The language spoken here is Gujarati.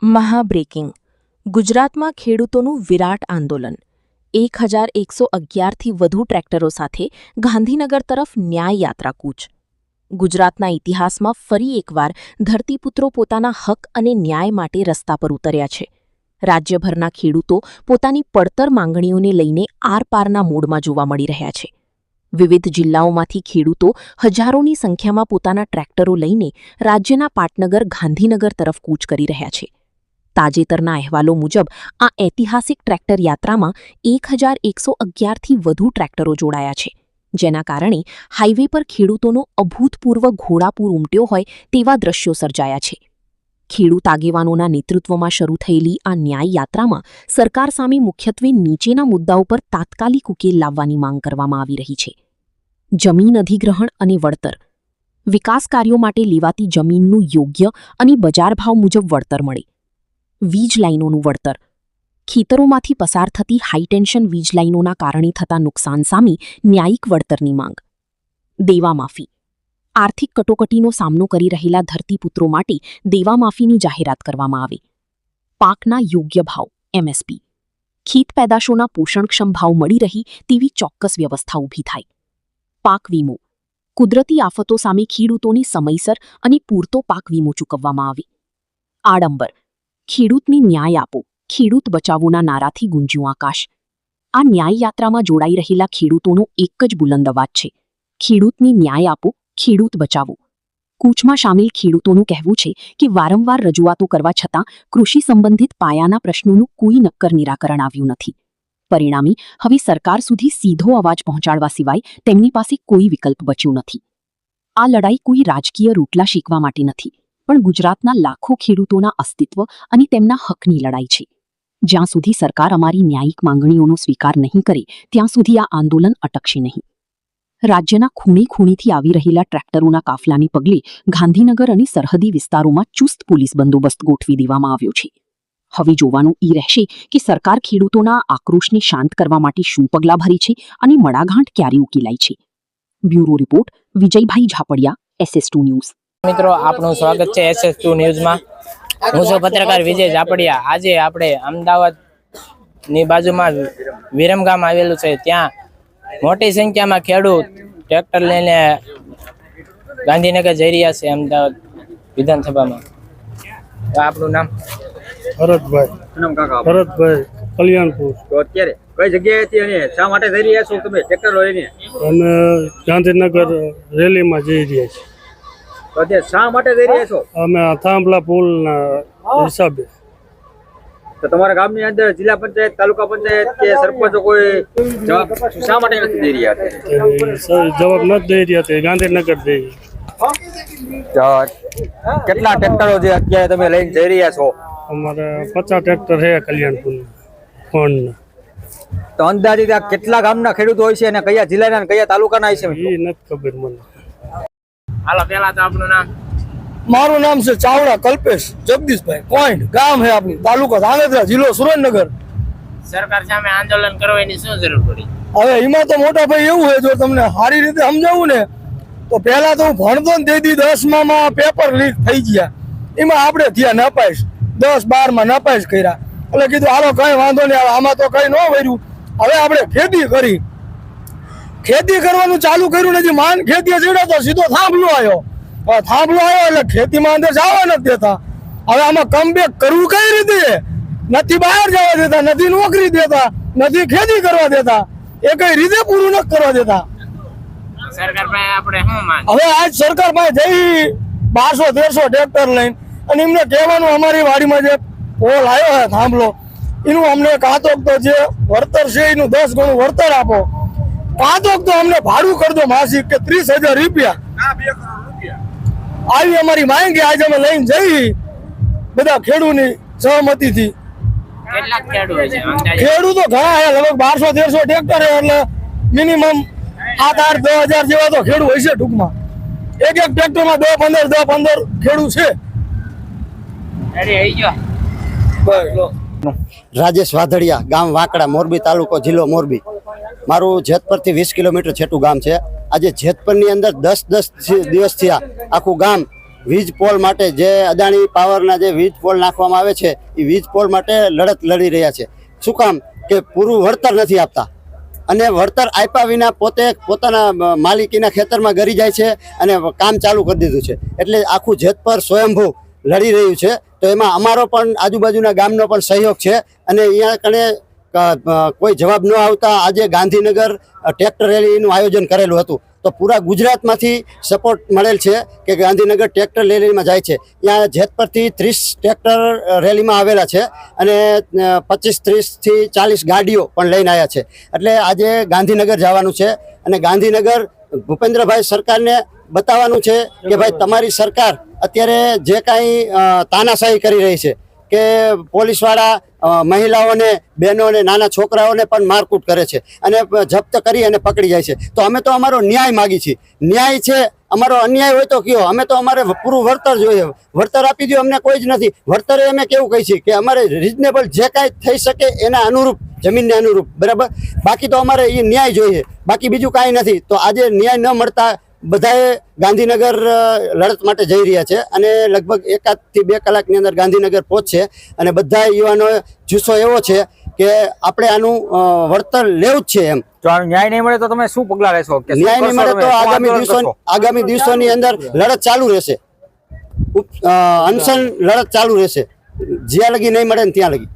મહાબ્રેકિંગ ગુજરાતમાં ખેડૂતોનું વિરાટ આંદોલન 1111થી વધુ ટ્રેક્ટરો સાથે ગાંધીનગર તરફ ન્યાય યાત્રા કૂચ ગુજરાતના ઇતિહાસમાં ફરી એકવાર ધરતીપુત્રો પોતાના હક અને ન્યાય માટે રસ્તા પર ઉતર્યા છે। રાજ્યભરના ખેડૂતો પોતાની પડતર માંગણીઓને લઈને આરપારના મોડમાં જોવા મળી રહ્યા છે। વિવિધ જિલ્લાઓમાંથી ખેડૂતો હજારોની સંખ્યામાં પોતાના ટ્રેક્ટરો લઈને રાજ્યના પાટનગર ગાંધીનગર તરફ કૂચ કરી રહ્યા છે। તાજેતરના અહેવાલો મુજબ આ ઐતિહાસિક ટ્રેક્ટર યાત્રામાં 1111થી વધુ ટ્રેક્ટરો જોડાયા છે, જેના કારણે હાઇવે પર ખેડૂતોનો અભૂતપૂર્વ ઘોડાપૂર ઉમટ્યો હોય તેવા દ્રશ્યો સર્જાયા છે। ખેડૂત આગેવાનોના નેતૃત્વમાં શરૂ થયેલી આ ન્યાય યાત્રામાં સરકાર સામે મુખ્યત્વે નીચેના મુદ્દાઓ પર તાત્કાલિક ઉકેલ લાવવાની માંગ કરવામાં આવી રહી છે। જમીન અધિગ્રહણ અને વળતર, વિકાસ કાર્યો માટે લેવાતી જમીનનું યોગ્ય અને બજાર ભાવ મુજબ વળતર મળે। વીજ લાઇનોનું વળતર, ખેતરોમાંથી પસાર થતી હાઈટેન્શન વીજ લાઇનોના કારણે થતા નુકસાન સામે ન્યાયિક વળતરની માંગ। દેવા માફી, આર્થિક કટોકટીનો સામનો કરી રહેલા ધરતીપુત્રો માટે દેવા માફીની જાહેરાત કરવામાં આવે। પાકના યોગ્ય ભાવ એમએસપી, ખેત પેદાશોના પોષણક્ષમ ભાવ મળી રહી તેવી ચોક્કસ વ્યવસ્થા ઊભી થાય। પાક વીમો, કુદરતી આફતો સામે ખેડૂતોને સમયસર અને પૂરતો પાક વીમો ચૂકવવામાં આવે। આડંબર, ખેડૂતને ન્યાય આપો, ખેડૂત બચાવોના નારાથી ગુંજ્યું આકાશ। આ ન્યાય યાત્રામાં જોડાઈ રહેલા ખેડૂતોનો એક જ બુલંદ અવાજ છે, ખેડૂતને ન્યાય આપો, ખેડૂત બચાવો। કૂચમાં સામેલ ખેડૂતોનું કહેવું છે કે વારંવાર રજૂઆતો કરવા છતાં કૃષિ સંબંધિત પાયાના પ્રશ્નોનું કોઈ નક્કર નિરાકરણ આવ્યું નથી। પરિણામે હવે સરકાર સુધી સીધો અવાજ પહોંચાડવા સિવાય તેમની પાસે કોઈ વિકલ્પ બચ્યું નથી। આ લડાઈ કોઈ રાજકીય રોટલા શેકવા માટે નથી, પણ ગુજરાતના લાખો ખેડૂતોના અસ્તિત્વ અને તેમના હકની લડાઈ છે। જ્યાં સુધી સરકાર અમારી ન્યાયિક માંગણીઓનો સ્વીકાર નહીં કરે ત્યાં સુધી આ આંદોલન અટકશે નહીં। રાજ્યના ખૂણે ખૂણેથી આવી રહેલા ટ્રેક્ટરોના કાફલાને પગલે ગાંધીનગર અને સરહદી વિસ્તારોમાં ચુસ્ત પોલીસ બંદોબસ્ત ગોઠવી દેવામાં આવ્યો છે। હવે જોવાનું એ રહેશે કે સરકાર ખેડૂતોના આક્રોશને શાંત કરવા માટે શું પગલાં ભરે છે અને મડાગાંઠ ક્યારે ઉકેલાય છે। Bureau report, Vijaybhai Zapadiya, SS2 news. મિત્રો, આપનું સ્વાગત છે SS2 ન્યૂઝમાં। હું છું પત્રકાર વિજય ઝાપડિયા। આજે આપણે અમદાવાદની બાજુમાં વિરમગામ આવેલું છે, ત્યાં મોટી સંખ્યામાં ખેડૂત ટ્રેક્ટર લઈને ગાંધીનગર જઈ રહ્યા છે, અમદાવાદ વિધાનસભામાં। તો આપનું નામ? ભરતભાઈ કલ્યાણપુર। તો અત્યારે કઈ જગ્યાએથી અને શા માટે જઈ રહ્યા છો તમે ટ્રેક્ટર લઈને? અને ગાંધીનગર રેલીમાં જઈ રહ્યા છીએ। તો અત્યારે શા માટે જઈ રહ્યા છો? અમે આ થાંભલા પુલના હિસાબે। તો તમારા ગામની અંદર જિલ્લા પંચાયત, તાલુકા પંચાયત કે સરપંચો કોઈ જવાબ શા માટે નથી દઈ રહ્યા? જવાબ નથી દઈ રહ્યા તે ગાંધીનગર જઈ। કેટલા ટ્રેક્ટરો જે અત્યારે તમે લઈને જઈ રહ્યા છો? અમારે 50 ટ્રેક્ટર છે કલ્યાણપુરના ફોનના। તો અંદાજિત આ કેટલા ગામના ખેડૂતો હોય છે અને કયા જિલ્લાના અને કયા તાલુકાના હોય છે? એ નથી ખબર મને। હાલો, પહેલા તો આપનું નામ? મારું નામ છે ચાવડા કલ્પેશ જગદીશભાઈ। પોઈન્ટ ગામ છે આપણું, તાલુકો ધાંગધ્રા, જિલ્લો સુરેન્દ્રનગર। સરકાર સામે આંદોલન કરવાની શું જરૂર પડી? હવે એમાં તો મોટા ભાઈ એવું છે, જો તમને સારી રીતે સમજાવું ને તો પહેલા તો હું ભણતો ને તેથી 10માં પેપર લીક થઈ ગયા, એમાં આપણે થયા નપાસ, 10-12માં નપાસ કર્યા। એટલે કીધું હાલો કઈ વાંધો નહીં, આમાં તો કઈ ન વર્યું। હવે આપણે ખેતી કરી, ખેતી કરવાનું ચાલુ કર્યું નથી, માન ખેતી ચડ્યો તો સીધો થાંભલો આવ્યો। થાંભલો આવ્યો એટલે ખેતીમાં અંદર જવા નથી દેતા। હવે આમાં કમબેક કરવું કઈ રીતે? નથી બહાર જવા દેતા, નથી નોકરી દેતા, નથી ખેતી કરવા દેતા, એ કઈ રીતે પૂરું નથી કરવા દેતા। સરકાર પાસે આપણે શું માંગ? હવે આજ સરકાર પાસે જઈ 1200-1300 ટ્રેક્ટર લઈને અને એમને કહેવાનું અમારી વાડીમાં જે પોલ આવ્યો છે થાંભલો, એનું અમને કાં તો જે વળતર છે એનું 10 ગણું વળતર આપો, કાં તો અમને ભાડું કરી દો માસિક કે 30,000 રૂપિયા। આવી અમારી માંગ આજે અમે લઈને જઈ બધા ખેડૂતની સહમતીથી। કેટલા ખેડૂત છે? ખેડૂતો ઘણા છે, લગભગ 1200-1300 ટ્રેક્ટર છે, એટલે મિનિમમ 7-8-10,000 જેવા તો ખેડૂત હોય છે ટૂંકમાં। એક ટ્રેક્ટરમાં 10-15 ખેડૂત છે। રાજેશ વાધડિયા, ગામ વાંકડા, મોરબી તાલુકો, જિલ્લો મોરબી। મારું જેતપરથી 20 કિલોમીટર છેટું ગામ છે। આજે જેતપરની અંદર 10 દિવસ થયા આખું ગામ વીજ પોલ માટે જે અદાણી પાવરના જે વીજ પોલ નાખવામાં આવે છે એ વીજ પોલ માટે લડત લડી રહ્યા છે. શું કામ કે પૂરું વળતર નથી આપતા અને વળતર આપ્યા વિના પોતે પોતાના માલિકીના ખેતરમાં ગરી જાય છે અને કામ ચાલુ કરી દીધું છે. એટલે આખું જેતપર સ્વયંભૂ લડી રહ્યું છે. તો એમાં અમારો પણ આજુબાજુના ગામનો પણ સહયોગ છે અને અહીંયા કણે કોઈ જવાબ ન આવતા આજે ગાંધીનગર ટ્રેક્ટર રેલીનું આયોજન કરેલું હતું. તો પૂરા ગુજરાતમાંથી સપોર્ટ મળેલ છે કે ગાંધીનગર ટ્રેક્ટર રેલીમાં જાય છે. ત્યાં જેતપરથી 30 ટ્રેક્ટર રેલીમાં આવેલા છે અને 25-30 થી 40 ગાડીઓ પણ લઈને આવ્યા છે. એટલે આજે ગાંધીનગર જવાનું છે અને ગાંધીનગર ભૂપેન્દ્રભાઈ સરકારને બતાવવાનું છે કે ભાઈ તમારી સરકાર અત્યારે જે કાંઈ તાનાશાહી કરી રહી છે કે પોલીસવાળા મહિલાઓને, બહેનોને, નાના છોકરાઓને પણ મારકૂટ કરે છે અને જપ્ત કરી અને પકડી જાય છે. તો અમે તો અમારો ન્યાય માગી છીએ. ન્યાય છે, અમારો અન્યાય હોય તો કયો, અમે તો અમારે પૂરું વળતર જોઈએ. વળતર આપી દો, અમને કોઈ જ નથી. વળતરે અમે કેવું કહી છીએ કે અમારે રિઝનેબલ જે કાંઈ થઈ શકે એના અનુરૂપ, જમીનને અનુરૂપ, બરાબર. બાકી તો અમારે એ ન્યાય જોઈએ, બાકી બીજું કાંઈ નથી. તો આજે ન્યાય ન મળતા બધાએ ગાંધીનગર લડત માટે જઈ રહ્યા છે અને લગભગ 1 થી 2 કલાકની અંદર ગાંધીનગર પહોંચશે અને બધા યુવાનો જુસ્સો એવો છે કે આપણે આનું વળતર લેવું જ છે. એમ જો આ ન્યાય નહીં મળે તો તમે શું પગલા લેશો? કે ન્યાય નહીં મળે તો આગામી દિવસોની અંદર લડત ચાલુ રહેશે. અનશન લડત ચાલુ રહેશે જ્યાં લગી નહીં મળે ને ત્યાં લગી.